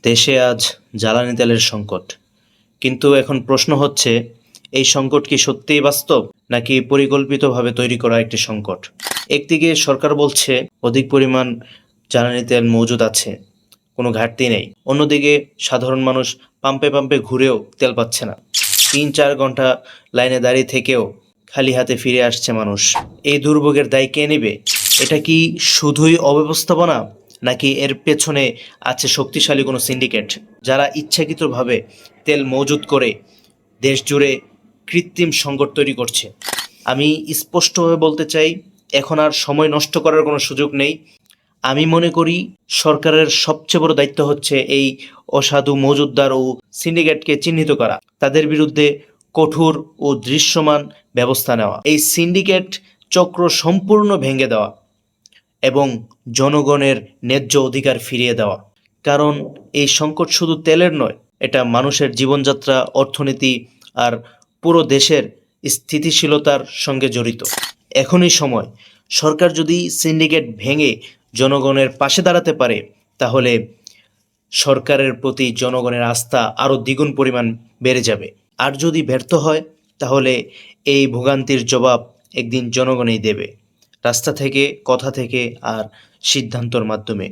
দেশে আজ জ্বালানি তেলের সংকট, কিন্তু এখন প্রশ্ন হচ্ছে এই সংকট কি সত্যিই বাস্তব নাকি পরিকল্পিতভাবে তৈরি করা একটি সংকট। একদিকে সরকার বলছে অধিক পরিমাণ জ্বালানি তেল মজুদ আছে, কোনো ঘাটতি নেই। অন্যদিকে সাধারণ মানুষ পাম্পে পাম্পে ঘুরেও তেল পাচ্ছে না। ৩-৪ ঘন্টা লাইনে দাঁড়িয়ে থেকেও খালি হাতে ফিরে আসছে মানুষ। এই দুর্ভোগের দায় কে নেবে? এটা কি শুধুই অব্যবস্থাপনা, নাকি এর পেছনে আছে শক্তিশালী কোনো সিন্ডিকেট যারা ইচ্ছাকৃতভাবে তেল মজুত করে দেশ জুড়ে কৃত্রিম সংকট তৈরি করছে? আমি স্পষ্টভাবে বলতে চাই, এখন আর সময় নষ্ট করার কোনো সুযোগ নেই। আমি মনে করি সরকারের সবচেয়ে বড় দায়িত্ব হচ্ছে এই অসাধু মজুতদার ও সিন্ডিকেটকে চিহ্নিত করা, তাদের বিরুদ্ধে কঠোর ও দৃশ্যমান ব্যবস্থা নেওয়া, এই সিন্ডিকেট চক্র সম্পূর্ণ ভেঙে দেওয়া এবং জনগণের ন্যায্য অধিকার ফিরিয়ে দেওয়া। কারণ এই সংকট শুধু তেলের নয়, এটা মানুষের জীবনযাত্রা, অর্থনীতি আর পুরো দেশের স্থিতিশীলতার সঙ্গে জড়িত। এখনই সময়, সরকার যদি সিন্ডিকেট ভেঙে জনগণের পাশে দাঁড়াতে পারে, তাহলে সরকারের প্রতি জনগণের আস্থা আরও দ্বিগুণ পরিমাণ বেড়ে যাবে। আর যদি ব্যর্থ হয়, তাহলে এই ভোগান্তির জবাব একদিন জনগণই দেবে, রাস্তা থেকে, কথা থেকে আর সিদ্ধান্তর মাধ্যমে।